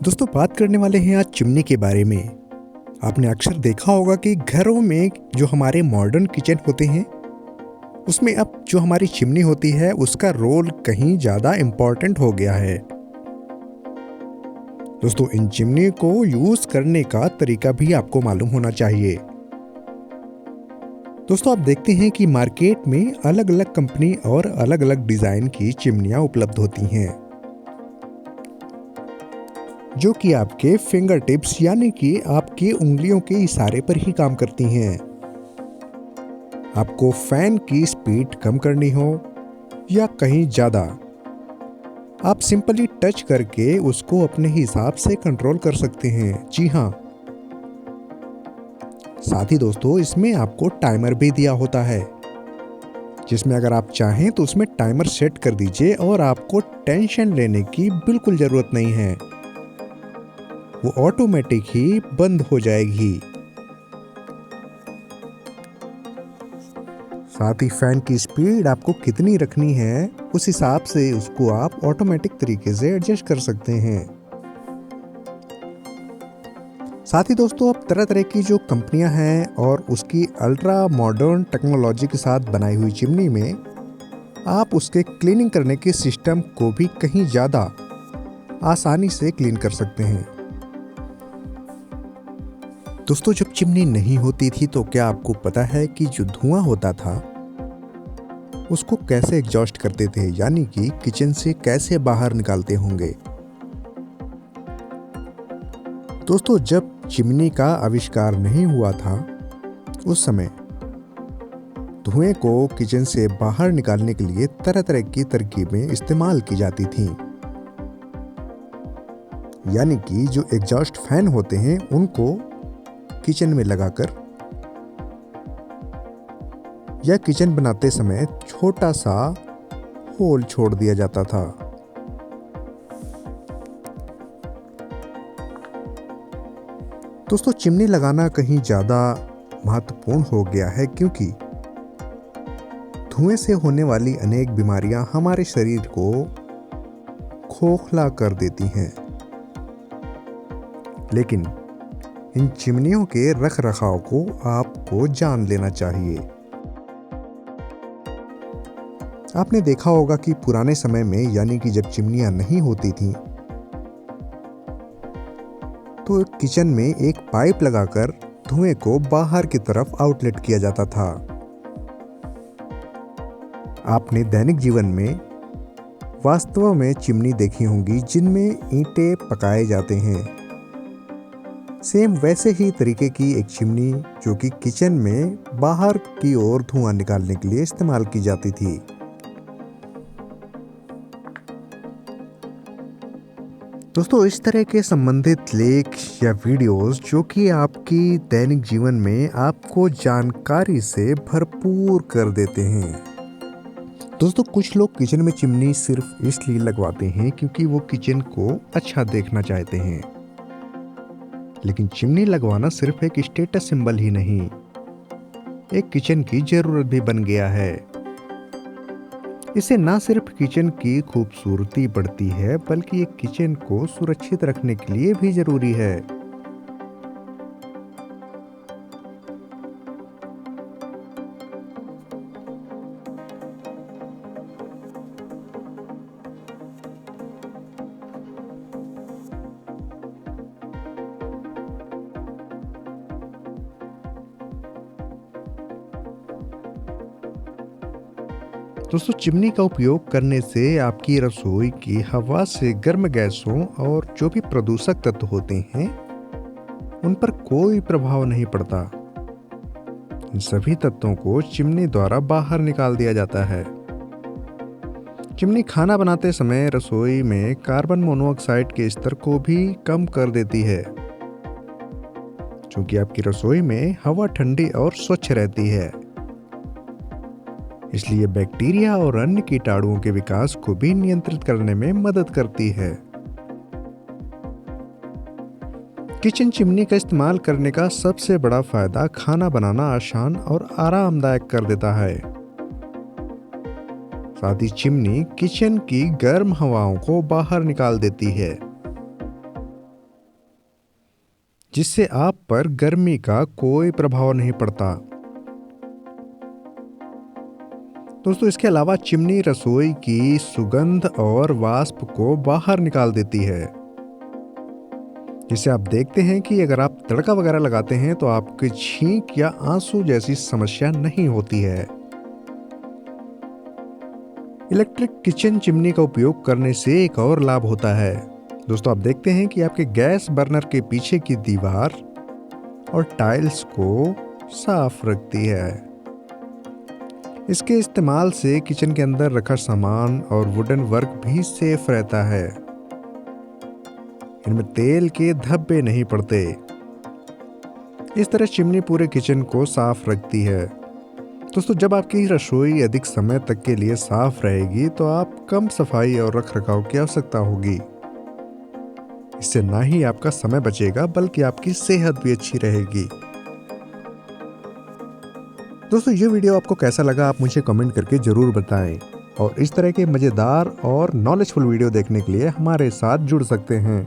दोस्तों बात करने वाले हैं आज चिमनी के बारे में। आपने अक्सर देखा होगा कि घरों में जो हमारे मॉडर्न किचन होते हैं उसमें अब जो हमारी चिमनी होती है उसका रोल कहीं ज़्यादा इम्पोर्टेंट हो गया है। दोस्तों इन चिमनी को यूज़ करने का तरीका भी आपको मालूम होना चाहिए। दोस्तों आप देखते हैं कि मार्केट में अलग अलग कंपनी और अलग अलग डिज़ाइन की चिमनियाँ उपलब्ध होती हैं जो कि आपके फिंगर टिप्स यानी कि आपकी उंगलियों के इशारे पर ही काम करती हैं। आपको फैन की स्पीड कम करनी हो या कहीं ज़्यादा, आप सिंपली टच करके उसको अपने हिसाब से कंट्रोल कर सकते हैं। जी हाँ, साथ ही दोस्तों इसमें आपको टाइमर भी दिया होता है जिसमें अगर आप चाहें तो उसमें टाइमर सेट कर दीजिए और आपको टेंशन लेने की बिल्कुल ज़रूरत नहीं है, वो ऑटोमेटिक ही बंद हो जाएगी। साथ ही फैन की स्पीड आपको कितनी रखनी है उस हिसाब से उसको आप ऑटोमेटिक तरीके से एडजस्ट कर सकते हैं। साथ ही दोस्तों अब तरह तरह की जो कंपनियां हैं और उसकी अल्ट्रा मॉडर्न टेक्नोलॉजी के साथ बनाई हुई चिमनी में आप उसके क्लीनिंग करने के सिस्टम को भी कहीं ज़्यादा आसानी से क्लीन कर सकते हैं। दोस्तों जब चिमनी नहीं होती थी तो क्या आपको पता है कि जो धुआं होता था उसको कैसे एग्जॉस्ट करते थे, यानी कि किचन से कैसे बाहर निकालते होंगे। दोस्तों जब चिमनी का आविष्कार नहीं हुआ था उस समय धुएं को किचन से बाहर निकालने के लिए तरह तरह की तरकीबें इस्तेमाल की जाती थीं। यानी कि जो एग्जॉस्ट फैन होते हैं उनको किचन में लगाकर या किचन बनाते समय छोटा सा होल छोड़ दिया जाता था। दोस्तों चिमनी लगाना कहीं ज़्यादा महत्वपूर्ण हो गया है क्योंकि धुएं से होने वाली अनेक बीमारियां हमारे शरीर को खोखला कर देती हैं, लेकिन इन चिमनियों के रख रखाव को आपको जान लेना चाहिए। आपने देखा होगा कि पुराने समय में यानी कि जब चिमनियां नहीं होती थीं तो किचन में एक पाइप लगाकर धुएं को बाहर की तरफ आउटलेट किया जाता था। आपने दैनिक जीवन में वास्तव में चिमनी देखी होंगी जिनमें ईंटें पकाए जाते हैं। सेम वैसे ही तरीके की एक चिमनी जो कि किचन में बाहर की ओर धुआं निकालने के लिए इस्तेमाल की जाती थी। दोस्तों इस तरह के संबंधित लेख या वीडियोस जो कि आपकी दैनिक जीवन में आपको जानकारी से भरपूर कर देते हैं। दोस्तों कुछ लोग किचन में चिमनी सिर्फ इसलिए लगवाते हैं क्योंकि वो किचन को अच्छा देखना चाहते हैं, लेकिन चिमनी लगवाना सिर्फ एक स्टेटस सिंबल ही नहीं, एक किचन की जरूरत भी बन गया है। इससे ना सिर्फ किचन की खूबसूरती बढ़ती है बल्कि ये किचन को सुरक्षित रखने के लिए भी जरूरी है। दोस्तों चिमनी का उपयोग करने से आपकी रसोई की हवा से गर्म गैसों और जो भी प्रदूषक तत्व होते हैं उन पर कोई प्रभाव नहीं पड़ता। इन सभी तत्वों को चिमनी द्वारा बाहर निकाल दिया जाता है। चिमनी खाना बनाते समय रसोई में कार्बन मोनोऑक्साइड के स्तर को भी कम कर देती है, क्योंकि आपकी रसोई में हवा ठंडी और स्वच्छ रहती है। इसलिए बैक्टीरिया और अन्य कीटाणुओं के विकास को भी नियंत्रित करने में मदद करती है। किचन चिमनी का इस्तेमाल करने का सबसे बड़ा फायदा खाना बनाना आसान और आरामदायक कर देता है। साथ ही चिमनी किचन की गर्म हवाओं को बाहर निकाल देती है। जिससे आप पर गर्मी का कोई प्रभाव नहीं पड़ता। दोस्तों इसके अलावा चिमनी रसोई की सुगंध और वाष्प को बाहर निकाल देती है, जिससे आप देखते हैं कि अगर आप तड़का वगैरह लगाते हैं तो आपकी छींक या आंसू जैसी समस्या नहीं होती है। इलेक्ट्रिक किचन चिमनी का उपयोग करने से एक और लाभ होता है। दोस्तों आप देखते हैं कि आपके गैस बर्नर के पीछे की दीवार और टाइल्स को साफ रखती है। इसके इस्तेमाल से किचन के अंदर रखा सामान और वुडन वर्क भी सेफ रहता है। इनमें तेल के धब्बे नहीं पड़ते। इस तरह चिमनी पूरे किचन को साफ रखती है। दोस्तों जब आपकी रसोई अधिक समय तक के लिए साफ रहेगी तो आप कम सफाई और रखरखाव की आवश्यकता होगी। इससे ना ही आपका समय बचेगा बल्कि आपकी सेहत भी अच्छी रहेगी। दोस्तों ये वीडियो आपको कैसा लगा आप मुझे कमेंट करके ज़रूर बताएं और इस तरह के मज़ेदार और नॉलेजफुल वीडियो देखने के लिए हमारे साथ जुड़ सकते हैं।